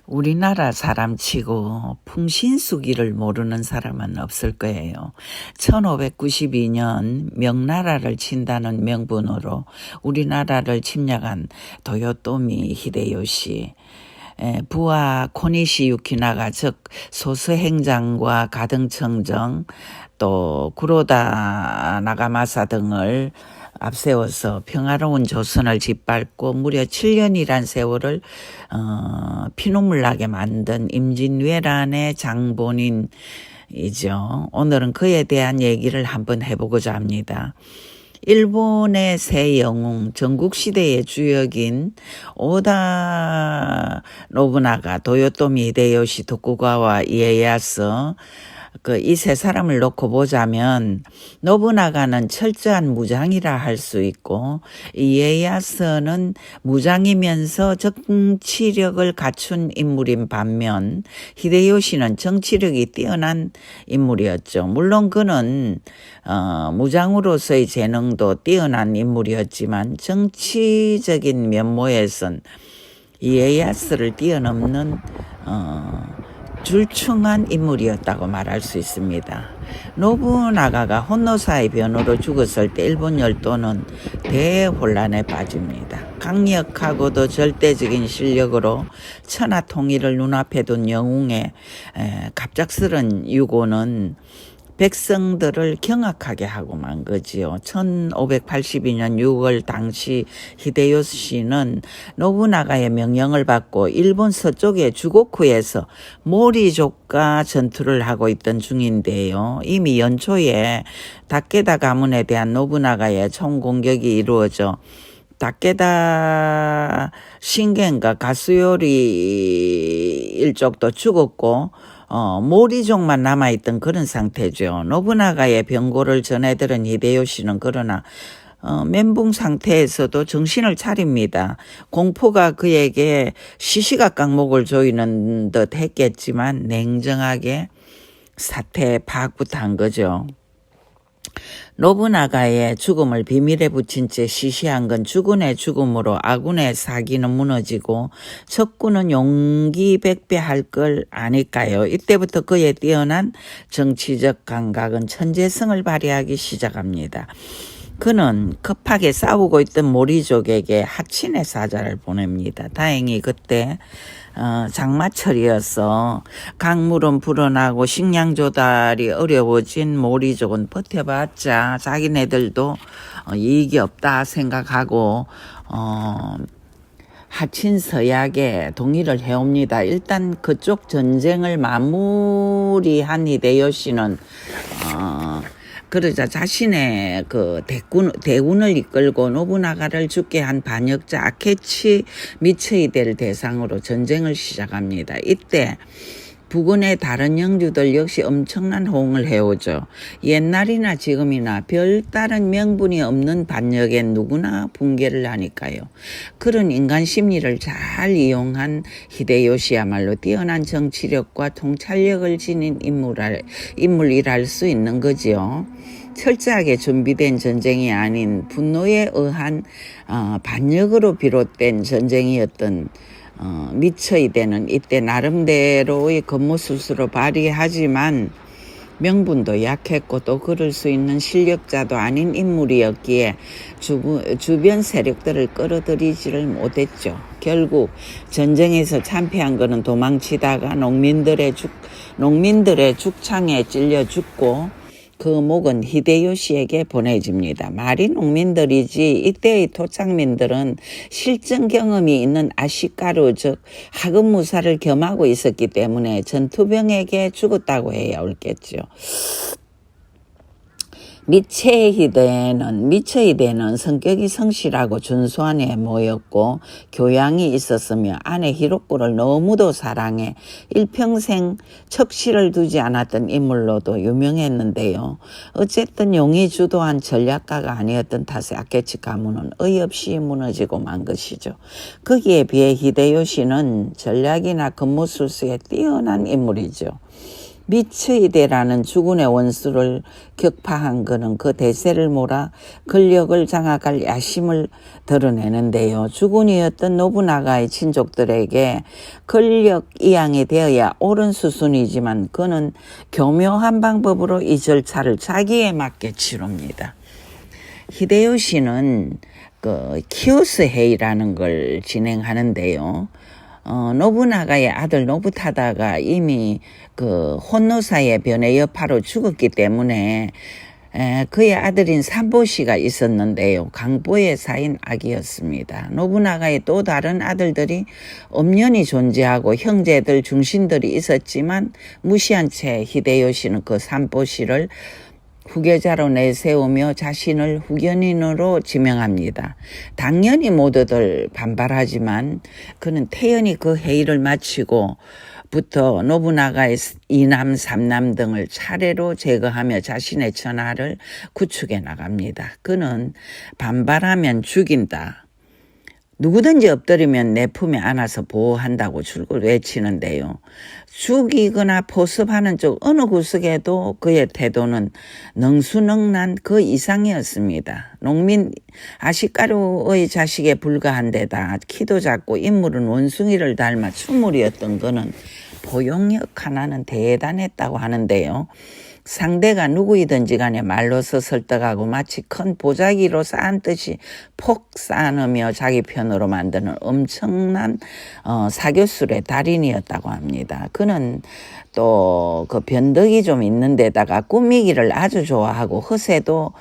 우리나라 사람치고 풍신수기를 모르는 사람은 없을 거예요. 1592년 명나라를 친다는 명분으로 우리나라를 침략한 도요토미 히데요시, 부하 코니시 유키나가 즉 소스행장과 가등청정 또 구로다 나가마사 등을 앞세워서 평화로운 조선을 짓밟고 무려 7년이란 세월을 피눈물 나게 만든 임진왜란의 장본인이죠. 오늘은 그에 대한 얘기를 한번 해보고자 합니다. 일본의 새 영웅, 전국시대의 주역인 오다 노부나가, 도요토미 히데요시 도쿠가와 이에야스, 이 세 사람을 놓고 보자면 노부나가는 철저한 무장이라 할 수 있고 이에야스는 무장이면서 정치력을 갖춘 인물인 반면 히데요시는 정치력이 뛰어난 인물이었죠. 물론 그는 무장으로서의 재능도 뛰어난 인물이었지만 정치적인 면모에선 이에야스를 뛰어넘는 출중한 인물이었다고 말할 수 있습니다. 노부나가가 혼노사의 변호로 죽었을 때 일본 열도는 대혼란에 빠집니다. 강력하고도 절대적인 실력으로 천하 통일을 눈앞에 둔 영웅의 갑작스런 유고는 백성들을 경악하게 하고 만 거지요. 1582년 6월 당시 히데요시는 노부나가의 명령을 받고 일본 서쪽의 주고쿠에서 모리족과 전투를 하고 있던 중인데요. 이미 연초에 다케다 가문에 대한 노부나가의 총공격이 이루어져 다케다 신겐과 가스요리 일족도 죽었고 모리족만 남아있던 그런 상태죠. 노부나가의 병고를 전해들은 히데요시는 그러나 멘붕 상태에서도 정신을 차립니다. 공포가 그에게 시시각각 조이는 듯 했겠지만 냉정하게 사태에 파악부터 한 거죠. 노부나가의 죽음을 비밀에 붙인 채 시시한 건 주군의 죽음으로 아군의 사기는 무너지고 적군은 용기백배할 걸 아닐까요? 이때부터 그의 뛰어난 정치적 감각은 천재성을 발휘하기 시작합니다. 그는 급하게 싸우고 있던 모리족에게 하친의 사자를 보냅니다. 다행히 그때 장마철이어서 강물은 불어나고 식량 조달이 어려워진 모리족은 버텨봤자 자기네들도 이익이 없다 생각하고 하친 서약에 동의를 해옵니다. 일단 그쪽 전쟁을 마무리한 히데요시는 그러자 자신의 대군을 이끌고 노부나가를 죽게 한 반역자 아케치 미츠히데를 대상으로 전쟁을 시작합니다. 이때 부근의 다른 영주들 역시 엄청난 호응을 해오죠. 옛날이나 지금이나 별다른 명분이 없는 반역엔 누구나 붕괴를 하니까요. 그런 인간 심리를 잘 이용한 히데요시야말로 뛰어난 정치력과 통찰력을 지닌 인물이랄 수 있는 거지요. 철저하게 준비된 전쟁이 아닌 분노에 의한 반역으로 비롯된 전쟁이었던 미츠히데는 이때 나름대로의 겉모술수로 발휘하지만 명분도 약했고 또 그럴 수 있는 실력자도 아닌 인물이었기에 주변 세력들을 끌어들이지를 못했죠. 결국 전쟁에서 참패한 그는 도망치다가 농민들의 죽창에 찔려 죽고 그 목은 히데요시에게 보내집니다. 말이 농민들이지 이때의 토착민들은 실전 경험이 있는 아시카루 즉 하급무사를 겸하고 있었기 때문에 전투병에게 죽었다고 해야 옳겠죠. 미츠히데는 성격이 성실하고 준수한 애모였고 교양이 있었으며 아내 히로코를 너무도 사랑해 일평생 척시를 두지 않았던 인물로도 유명했는데요. 어쨌든 용이 주도한 전략가가 아니었던 탓에 아케치 가문은 어이없이 무너지고 만 것이죠. 거기에 비해 히데요시는 전략이나 겉모술수에 뛰어난 인물이죠. 미츠이데라는 주군의 원수를 격파한 그는 그 대세를 몰아 권력을 장악할 야심을 드러내는데요. 주군이었던 노부나가의 친족들에게 권력 이양이 되어야 옳은 수순이지만 그는 교묘한 방법으로 이 절차를 자기에 맞게 치릅니다. 히데요시는 그 키오스 회의라는 걸 진행하는데요. 노부나가의 아들 노부타다가 이미 그 혼노사의 변의 여파로 죽었기 때문에 그의 아들인 산보시가 있었는데요. 강보의 사인 아기였습니다. 노부나가의 또 다른 아들들이 엄연히 존재하고 형제들 중신들이 있었지만 무시한 채 히데요시는 그 산보시를 후계자로 내세우며 자신을 후견인으로 지명합니다. 당연히 모두들 반발하지만 그는 태연히 그 회의를 마치고 부터 노부나가의 2남 3남 등을 차례로 제거하며 자신의 천하를 구축해 나갑니다. 그는 반발하면 죽인다. 누구든지 엎드리면 내 품에 안아서 보호한다고 줄곧 외치는데요. 죽이거나 포섭하는 쪽 어느 구석에도 그의 태도는 능수능란 그 이상이었습니다. 농민 아시까루의 자식에 불과한 데다 키도 작고 인물은 원숭이를 닮아 추물이었던 그는 포용력 하나는 대단했다고 하는데요. 상대가 누구이든지 간에 말로서 설득하고 마치 큰 보자기로 쌓은 듯이 폭 쌓아넣으며 자기 편으로 만드는 엄청난 사교술의 달인이었다고 합니다. 그는 또 그 변덕이 좀 있는 데다가 꾸미기를 아주 좋아하고 허세도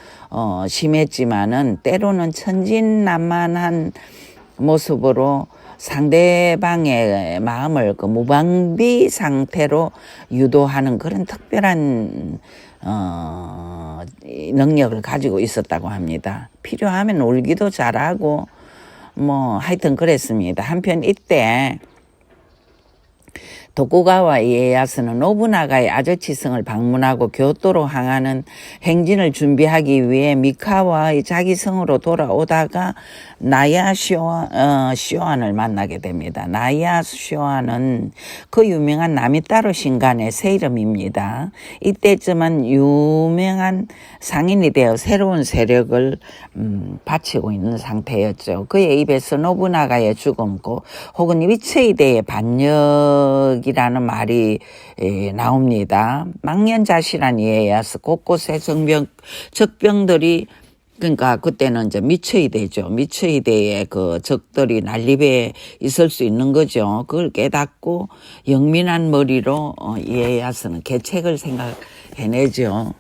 심했지만은 때로는 천진난만한 모습으로 상대방의 마음을 그 무방비 상태로 유도하는 그런 특별한 능력을 가지고 있었다고 합니다. 필요하면 울기도 잘하고 뭐 하여튼 그랬습니다. 한편 이때 도쿠가와 이에야스는 노부나가의 아저치성을 방문하고 교토로 향하는 행진을 준비하기 위해 미카와의 자기 성으로 돌아오다가 나야 쇼안을 만나게 됩니다. 나야 쇼안은 그 유명한 나미따로 신간의 새 이름입니다. 이때쯤은 유명한 상인이 되어 새로운 세력을 바치고 있는 상태였죠. 그의 입에서 노부나가의 죽음고 혹은 위츠이데의 반역이라는 말이 나옵니다. 망년자실한 이에야스 곳곳에 적병들이 그러니까 그때는 이제 미츠이데죠. 미츠이데의 그 적들이 난립에 있을 수 있는 거죠. 그걸 깨닫고 영민한 머리로 이에야스는 계책을 생각해내죠.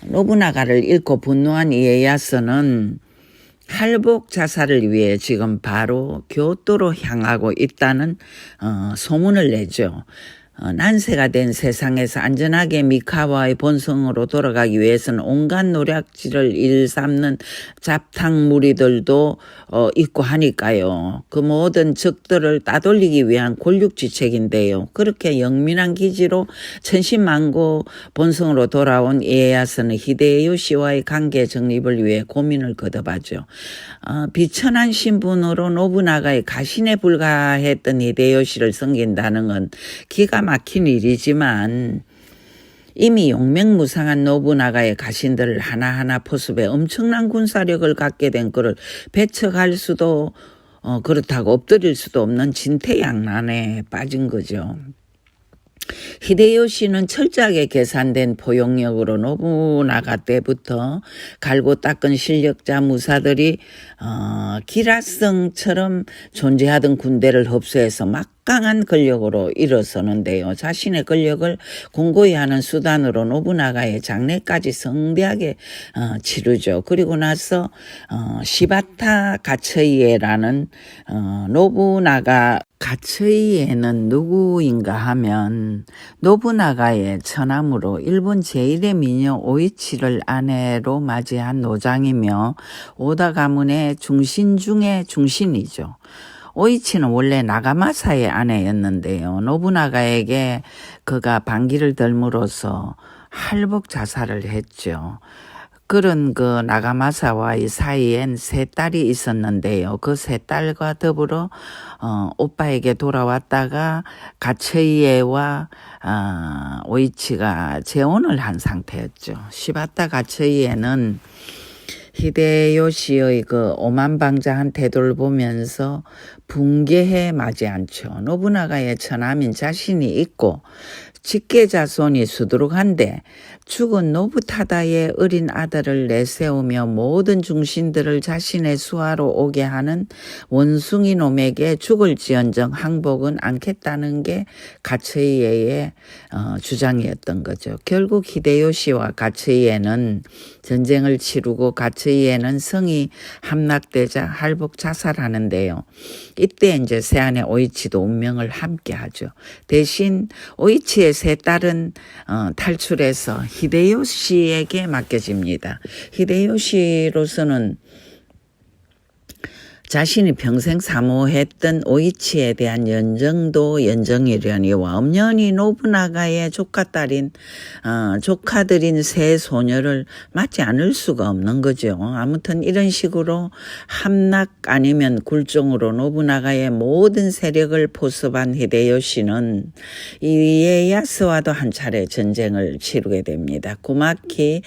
노부나가를 잃고 분노한 이에야스는 할복 자살을 위해 지금 바로 교토로 향하고 있다는 소문을 내죠. 난세가 된 세상에서 안전하게 미카와의 본성으로 돌아가기 위해서는 온갖 노략질을 일삼는 잡탕 무리들도 있고 하니까요. 그 모든 적들을 따돌리기 위한 권력지책인데요. 그렇게 영민한 기지로 천신만고 본성으로 돌아온 이에야스는 히데요시와의 관계 정립을 위해 고민을 거듭하죠. 비천한 신분으로 노부나가의 가신에 불과했던 히데요시를 섬긴다는 건 기가 막힌 일이지만 이미 용맹무상한 노부나가의 가신들을 하나하나 포섭해 엄청난 군사력을 갖게 된 그를 배척할 수도 그렇다고 엎드릴 수도 없는 진퇴양난에 빠진 거죠. 히데요시는 철저하게 계산된 포용력으로 노부나가 때부터 갈고 닦은 실력자 무사들이 기라성처럼 존재하던 군대를 흡수해서 막강한 권력으로 일어서는데요. 자신의 권력을 공고히 하는 수단으로 노부나가의 장례까지 성대하게 치르죠. 그리고 나서 시바타 가처이에라는 노부나가 가처이에는 누구인가 하면 노부나가의 처남으로 일본 제1의 미녀 오이치를 아내로 맞이한 노장이며 오다 가문의 중신 중의 중신이죠. 오이치는 원래 나가마사의 아내였는데요. 노부나가에게 그가 반기를 덜므로써 할복 자살을 했죠. 그런 그 나가마사와의 사이엔 세 딸이 있었는데요. 그 세 딸과 더불어 오빠에게 돌아왔다가 가츠이에와 오이치가 재혼을 한 상태였죠. 시바타 가츠이에는 히데요시의 그 오만방자한 태도를 보면서 붕괴해 마지 않죠. 노부나가의 처남인 자신이 있고 직계자손이 수두룩한데 죽은 노부타다의 어린 아들을 내세우며 모든 중신들을 자신의 수하로 오게 하는 원숭이 놈에게 죽을지언정 항복은 않겠다는 게 가츠이에의 주장이었던 거죠. 결국 히데요시와 가츠이에는 전쟁을 치르고 가츠이에는 성이 함락되자 할복 자살하는데요. 이때 이제 세안의 오이치도 운명을 함께하죠. 대신 오이치의 세 딸은 탈출해서 히데요시에게 맡겨집니다. 히데요시로서는 자신이 평생 사모했던 오이치에 대한 연정도 연정이려니와 엄연히 노부나가의 조카딸인 조카들인 세 소녀를 맞지 않을 수가 없는 거죠. 아무튼 이런 식으로 함락 아니면 굴종으로 노부나가의 모든 세력을 포섭한 히데요시는 이에야스와도 한 차례 전쟁을 치르게 됩니다. 구마키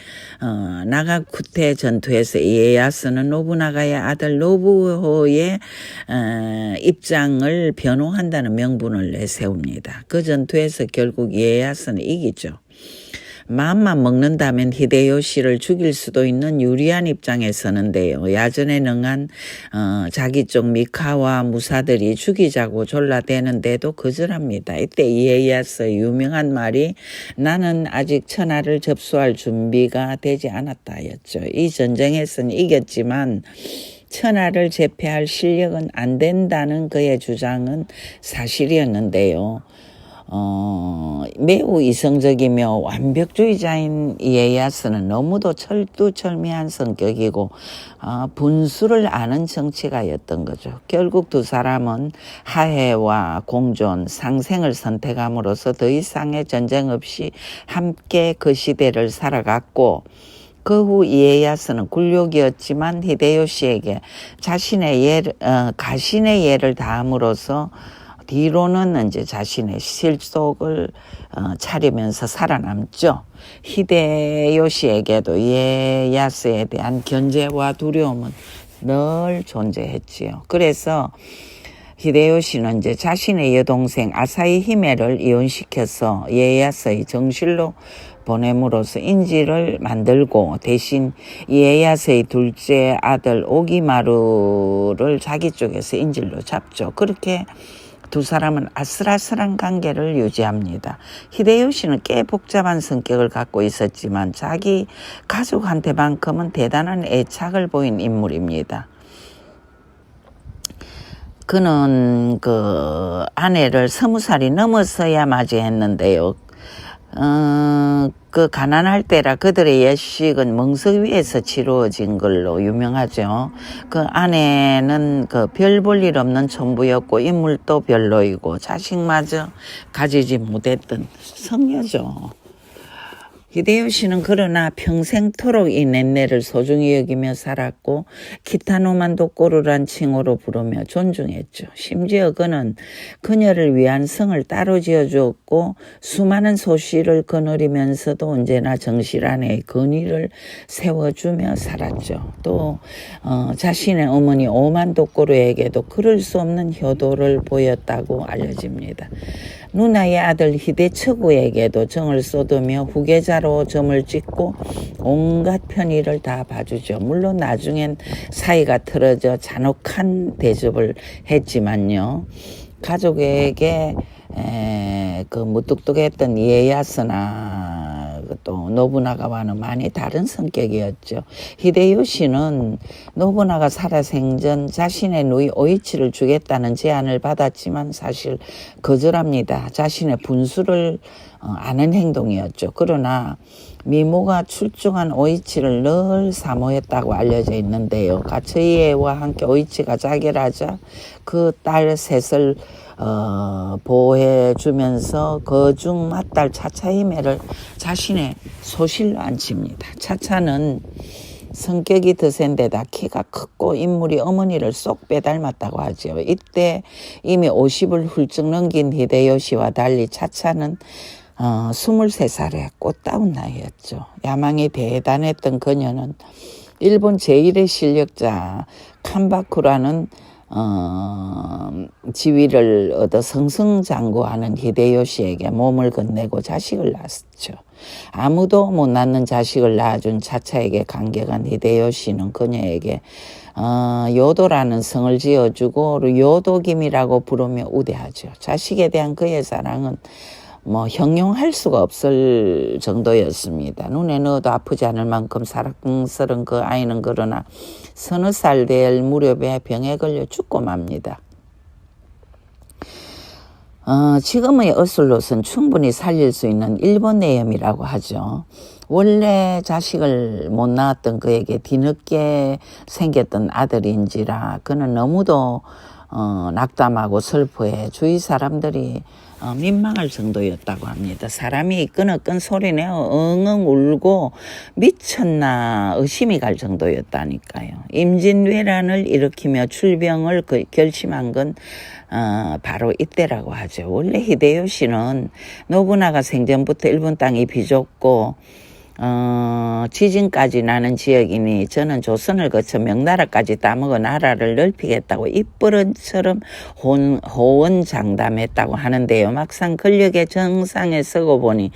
나가쿠테 전투에서 이에야스는 노부나가의 아들 노부호 의 입장을 변호한다는 명분을 내세웁니다. 그 전투에서 결국 이에야스는 이기죠. 마음만 먹는다면 히데요시를 죽일 수도 있는 유리한 입장에 서는데요. 야전에 능한 자기 쪽 미카와 무사들이 죽이자고 졸라대는데도 거절합니다. 이때 이에야스의 유명한 말이 나는 아직 천하를 접수할 준비가 되지 않았다였죠. 이 전쟁에서는 이겼지만 천하를 제패할 실력은 안 된다는 그의 주장은 사실이었는데요. 매우 이성적이며 완벽주의자인 이에야스는 너무도 철두철미한 성격이고 분수를 아는 정치가였던 거죠. 결국 두 사람은 화해와 공존, 상생을 선택함으로써 더 이상의 전쟁 없이 함께 그 시대를 살아갔고 그 후 이에야스는 굴욕이었지만 히데요시에게 가신의 예를 다함으로써 뒤로는 이제 자신의 실속을 차리면서 살아남죠. 히데요시에게도 이에야스에 대한 견제와 두려움은 늘 존재했지요. 그래서 히데요시는 이제 자신의 여동생 아사히 히메를 이혼시켜서 이에야스의 정실로 보냄으로써 인지를 만들고 대신 이에야스의 둘째 아들 오기마루를 자기 쪽에서 인질로 잡죠. 그렇게 두 사람은 아슬아슬한 관계를 유지합니다. 히데요시는 꽤 복잡한 성격을 갖고 있었지만 자기 가족한테만큼은 대단한 애착을 보인 인물입니다. 그는 그 아내를 20살이 넘어서야 맞이했는데요. 그 가난할 때라 그들의 예식은 멍석 위에서 치루어진 걸로 유명하죠. 그 아내는 그 별 볼 일 없는 촌부였고 인물도 별로이고 자식마저 가지지 못했던 성녀죠. 히데요시는 그러나 평생토록 이 넷내를 소중히 여기며 살았고 키타노만 도꼬루란 칭호로 부르며 존중했죠. 심지어 그는 그녀를 위한 성을 따로 지어주었고 수많은 소시를 거느리면서도 언제나 정실 안에 근위를 세워주며 살았죠. 또 자신의 어머니 오만 도꼬루에게도 그럴 수 없는 효도를 보였다고 알려집니다. 누나의 아들 히데처구에게도 정을 쏟으며 후계자로 점을 찍고 온갖 편의를 다 봐주죠. 물론 나중엔 사이가 틀어져 잔혹한 대접을 했지만요. 가족에게 그 무뚝뚝했던 이에야스나 또 노부나가와는 많이 다른 성격이었죠. 히데요시는 노부나가 살아생전 자신의 누이 오이치를 주겠다는 제안을 받았지만 사실 거절합니다. 자신의 분수를 아는 행동이었죠. 그러나 미모가 출중한 오이치를 늘 사모했다고 알려져 있는데요. 가츠이에와 함께 오이치가 자결하자 그 딸 셋을 보호해 주면서 그중 맏딸 차차이매를 자신의 소실로 앉힙니다. 차차는 성격이 드센데다 키가 크고 인물이 어머니를 쏙 빼닮았다고 하죠. 이때 이미 50을 훌쩍 넘긴 히데요시와 달리 차차는 23살의 꽃다운 나이였죠. 야망이 대단했던 그녀는 일본 제1의 실력자 칸바쿠라는 지위를 얻어 승승장구하는 히데요시에게 몸을 건네고 자식을 낳았죠. 아무도 못 낳는 자식을 낳아준 차차에게 감격한 히데요시는 그녀에게 요도라는 성을 지어주고 요도김이라고 부르며 우대하죠. 자식에 대한 그의 사랑은 형용할 수가 없을 정도였습니다. 눈에 넣어도 아프지 않을 만큼 사랑스런 그 아이는 그러나 서너 살 될 무렵에 병에 걸려 죽고 맙니다. 지금의 어술로선 충분히 살릴 수 있는 일본 내염이라고 하죠. 원래 자식을 못 낳았던 그에게 뒤늦게 생겼던 아들인지라 그는 너무도 낙담하고 슬퍼해 주위 사람들이 민망할 정도였다고 합니다. 사람이 끄덕끈 소리내어 엉엉 울고 미쳤나 의심이 갈 정도였다니까요. 임진왜란을 일으키며 출병을 결심한 건 바로 이때라고 하죠. 원래 히데요시는 노부나가 생전부터 일본 땅이 비좁고 지진까지 나는 지역이니 저는 조선을 거쳐 명나라까지 따먹어 나라를 넓히겠다고 입버릇처럼 호언장담했다고 하는데요. 막상 권력의 정상에 서고 보니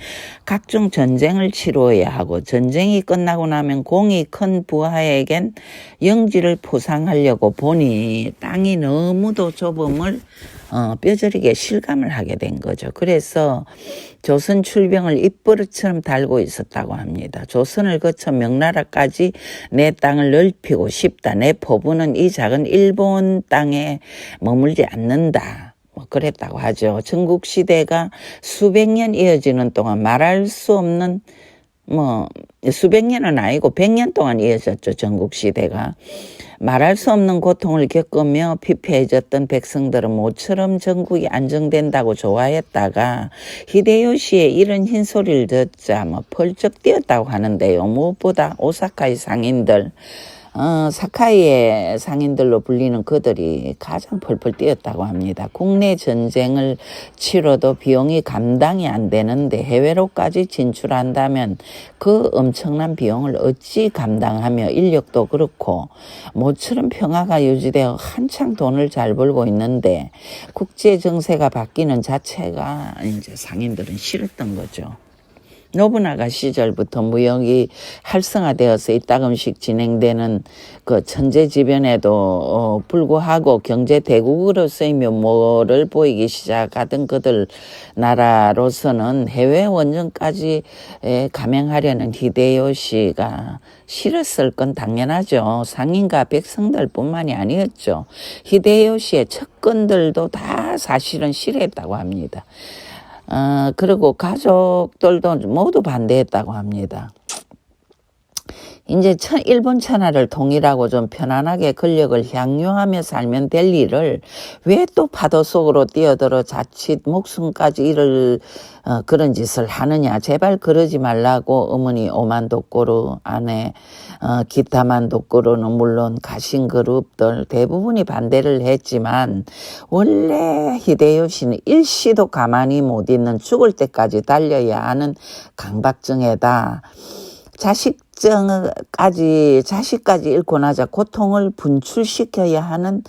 각종 전쟁을 치루어야 하고 전쟁이 끝나고 나면 공이 큰 부하에겐 영지를 포상하려고 보니 땅이 너무도 좁음을 뼈저리게 실감을 하게 된 거죠. 그래서 조선 출병을 입버릇처럼 달고 있었다고 합니다. 조선을 거쳐 명나라까지 내 땅을 넓히고 싶다. 내 포부는 이 작은 일본 땅에 머물지 않는다. 그랬다고 하죠. 전국시대가 수백 년 이어지는 동안 말할 수 없는 수백 년은 아니고 100년 동안 이어졌죠. 전국시대가. 말할 수 없는 고통을 겪으며 피폐해졌던 백성들은 모처럼 전국이 안정된다고 좋아했다가 히데요시의 이런 흰소리를 듣자 펄쩍 뛰었다고 하는데요. 무엇보다 오사카의 상인들, 사카이의 상인들로 불리는 그들이 가장 펄펄 뛰었다고 합니다. 국내 전쟁을 치러도 비용이 감당이 안 되는데 해외로까지 진출한다면 그 엄청난 비용을 어찌 감당하며 인력도 그렇고 모처럼 평화가 유지되어 한창 돈을 잘 벌고 있는데 국제 정세가 바뀌는 자체가 이제 상인들은 싫었던 거죠. 노부나가 시절부터 무역이 활성화되어서 이따금씩 진행되는 그 천재지변에도 불구하고 경제 대국으로서의 면모를 보이기 시작하던 그들 나라로서는 해외 원정까지 감행하려는 히데요시가 싫었을 건 당연하죠. 상인과 백성들 뿐만이 아니었죠. 히데요시의 척근들도 다 사실은 싫어했다고 합니다. 그리고 가족들도 모두 반대했다고 합니다. 이제 일본 천하를 통일하고 좀 편안하게 권력을 향유하며 살면 될 일을 왜 또 파도 속으로 뛰어들어 자칫 목숨까지 잃을 그런 짓을 하느냐. 제발 그러지 말라고 어머니 오만도꼬루 아내 기타만도꼬루는 물론 가신 그룹들 대부분이 반대를 했지만 원래 히데요시는 일시도 가만히 못 있는 죽을 때까지 달려야 하는 강박증에다 자식까지 잃고 나자 고통을 분출시켜야 하는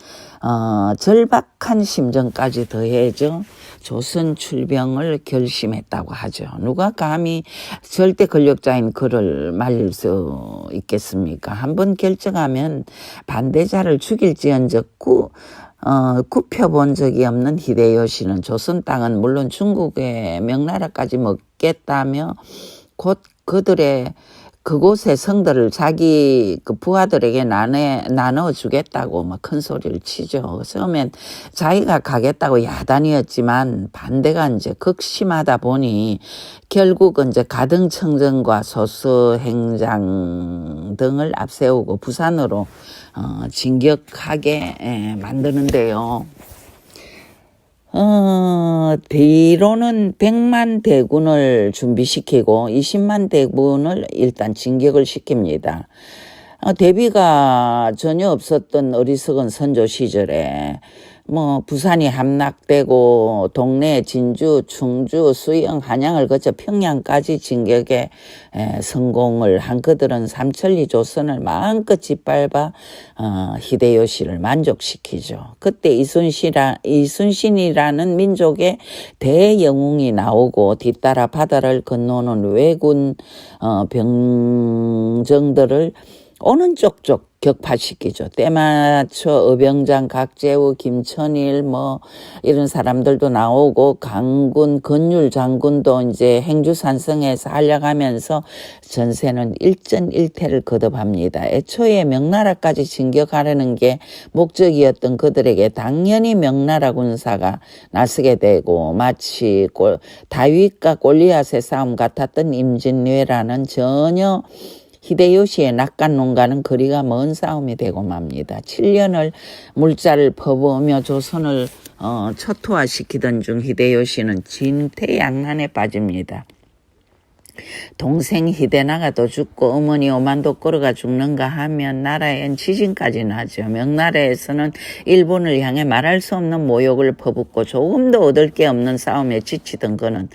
절박한 심정까지 더해져 조선 출병을 결심했다고 하죠. 누가 감히 절대 권력자인 그를 말릴 수 있겠습니까? 한번 결정하면 반대자를 죽일지언정 굽혀본 적이 없는 히데요시는 조선 땅은 물론 중국의 명나라까지 먹겠다며 곧 그곳의 성들을 자기 그 부하들에게 나눠주겠다고 막 큰 소리를 치죠. 처음엔 자기가 가겠다고 야단이었지만 반대가 이제 극심하다 보니 결국은 이제 가등청정과 소수행장 등을 앞세우고 부산으로 진격하게 만드는데요. 뒤로는 100만 대군을 준비시키고 20만 대군을 일단 진격을 시킵니다. 대비가 전혀 없었던 어리석은 선조 시절에 부산이 함락되고 동네 진주, 충주, 수영, 한양을 거쳐 평양까지 진격에 성공을 한 그들은 삼천리 조선을 마음껏 짓밟아 히데요시를 만족시키죠. 그때 이순신이라는 민족의 대영웅이 나오고 뒤따라 바다를 건너오는 왜군 병정들을 오는 쪽쪽 격파시키죠. 때맞춰 어병장, 각재우, 김천일 이런 사람들도 나오고 강군, 건율 장군도 이제 행주산성에서 한력하면서 전세는 일전일퇴를 거듭합니다. 애초에 명나라까지 진격하려는 게 목적이었던 그들에게 당연히 명나라 군사가 나서게 되고 마치 다윗과 골리앗의 싸움 같았던 임진왜란은 전혀 히데요시의 낙관론과는 거리가 먼 싸움이 되고 맙니다. 7년을 물자를 퍼부으며 조선을 초토화시키던 중 히데요시는 진퇴양난에 빠집니다. 동생 히데나가도 죽고 어머니 오만도 꼬르가 죽는가 하면 나라엔 지진까지 나죠. 명나라에서는 일본을 향해 말할 수 없는 모욕을 퍼붓고 조금도 얻을 게 없는 싸움에 지치던 그는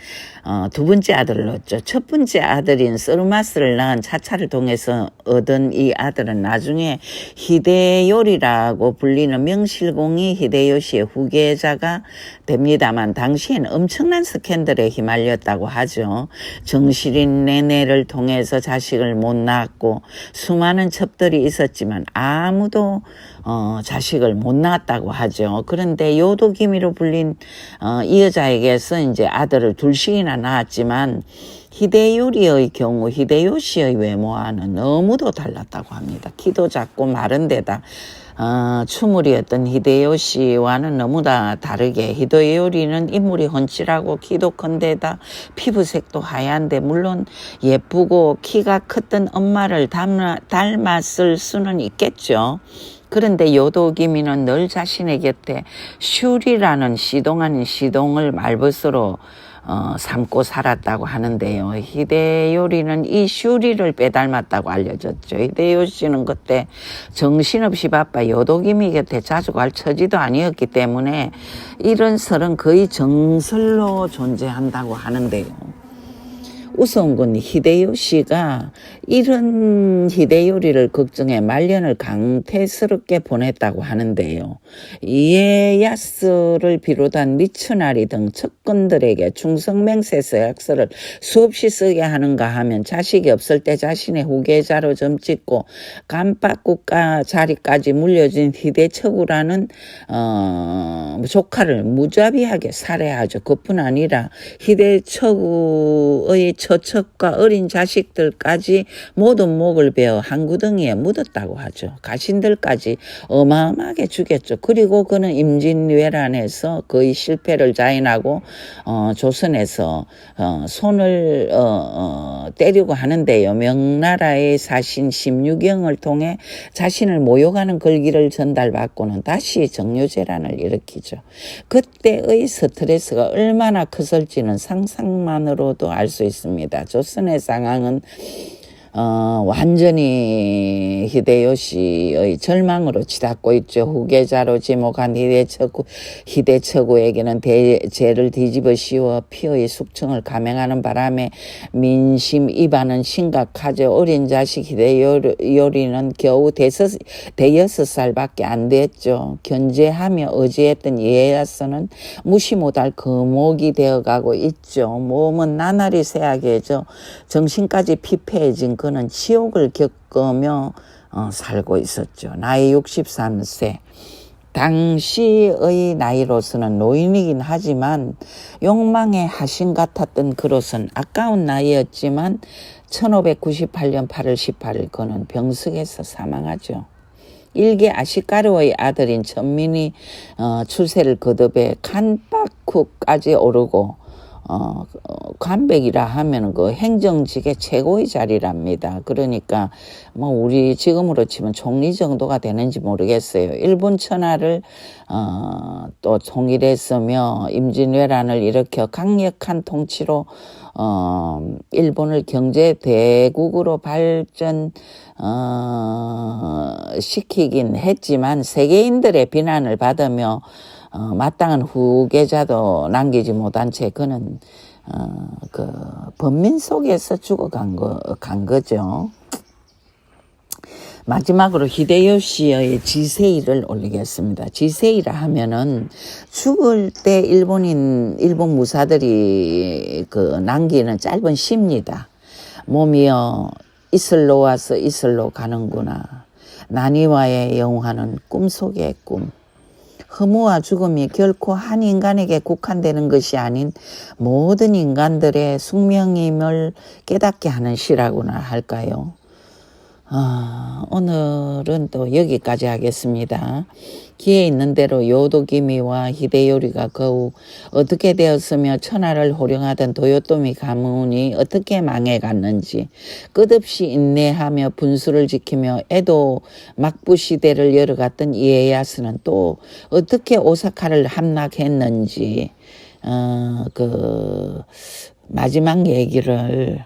두 번째 아들을 얻죠. 첫 번째 아들인 서르마스를 낳은 차차를 통해서 얻은 이 아들은 나중에 히데요리라고 불리는 명실공히 히데요시의 후계자가 됩니다만 당시엔 엄청난 스캔들에 휘말렸다고 하죠. 정실인 내내를 통해서 자식을 못 낳았고 수많은 첩들이 있었지만 아무도 자식을 못 낳았다고 하죠. 그런데 요도기미로 불린 이 여자에게서 이제 아들을 둘씩이나 낳았지만 히데요리의 경우 히데요시의 외모와는 너무도 달랐다고 합니다. 키도 작고 마른 데다 추물이었던 히데요시와는 너무나 다르게 히데요리는 인물이 훤칠하고 키도 큰데다 피부색도 하얀데 물론 예쁘고 키가 컸던 엄마를 닮았을 수는 있겠죠. 그런데 요도기미는 늘 자신의 곁에 슈리라는 시동 아닌 시동을 말벗으로 삼고 살았다고 하는데요. 히데요리는 이 슈리를 빼닮았다고 알려졌죠. 히데요시는 그때 정신없이 바빠 요도기미 곁에 자주 갈 처지도 아니었기 때문에 이런 설은 거의 정설로 존재한다고 하는데요. 우스운 건 히데요시가 이런 히데요리를 걱정해 말년을 강태스럽게 보냈다고 하는데요. 이에야스를 비롯한 미츠나리 등 척건들에게 충성맹세 서약서를 수없이 쓰게 하는가 하면 자식이 없을 때 자신의 후계자로 점찍고 깜빡국가 자리까지 물려진 히데처구라는 조카를 무자비하게 살해하죠. 그뿐 아니라 히데처구의 처척과 어린 자식들까지 모든 목을 베어 한 구덩이에 묻었다고 하죠. 가신들까지 어마어마하게 죽였죠. 그리고 그는 임진왜란에서 거의 실패를 자인하고 조선에서 손을 때리고 하는데요. 명나라의 사신 심유경을 통해 자신을 모욕하는 글귀를 전달받고는 다시 정묘재란을 일으키죠. 그때의 스트레스가 얼마나 컸을지는 상상만으로도 알 수 있습니다. 조선의 상황은 완전히 히데요시의 절망으로 치닫고 있죠. 후계자로 지목한 히데처구에게는 죄를 뒤집어 씌워 피의 숙청을 감행하는 바람에 민심 이반은 심각하죠. 어린 자식 히데요리는 겨우 6살밖에 안 됐죠. 견제하며 의지했던 이에야스는 무시 못할 거목이 되어가고 있죠. 몸은 나날이 쇠약해져 정신까지 피폐해진 그는 치욕을 겪으며 살고 있었죠. 나이 63세. 당시의 나이로서는 노인이긴 하지만 욕망의 하신 같았던 그로선 아까운 나이였지만 1598년 8월 18일 그는 병석에서 사망하죠. 일개 아시카르의 아들인 천민이 출세를 거듭해 칸파쿠까지 오르고 관백이라 하면 그 행정직의 최고의 자리랍니다. 그러니까 뭐 우리 지금으로 치면 총리 정도가 되는지 모르겠어요. 일본 천하를 또 통일했으며 임진왜란을 일으켜 강력한 통치로 일본을 경제 대국으로 발전 시키긴 했지만 세계인들의 비난을 받으며 마땅한 후계자도 남기지 못한 채 그는 그 번민 속에서 죽어간 거죠. 마지막으로 히데요시의 지세이를 올리겠습니다. 지세이라 하면은 죽을 때 일본 무사들이 그 남기는 짧은 시입니다. 몸이여 이슬로 와서 이슬로 가는구나. 나니와의 영화는 꿈속의 꿈. 허무와 죽음이 결코 한 인간에게 국한되는 것이 아닌 모든 인간들의 숙명임을 깨닫게 하는 시라고나 할까요? 오늘은 또 여기까지 하겠습니다. 기회 있는 대로 요도기미와 히데요리가 거우 어떻게 되었으며 천하를 호령하던 도요토미 가문이 어떻게 망해갔는지 끝없이 인내하며 분수를 지키며 에도 막부 시대를 열어갔던 이에야스는 또 어떻게 오사카를 함락했는지 그 마지막 얘기를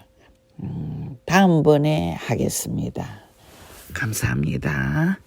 다음번에 하겠습니다. 감사합니다.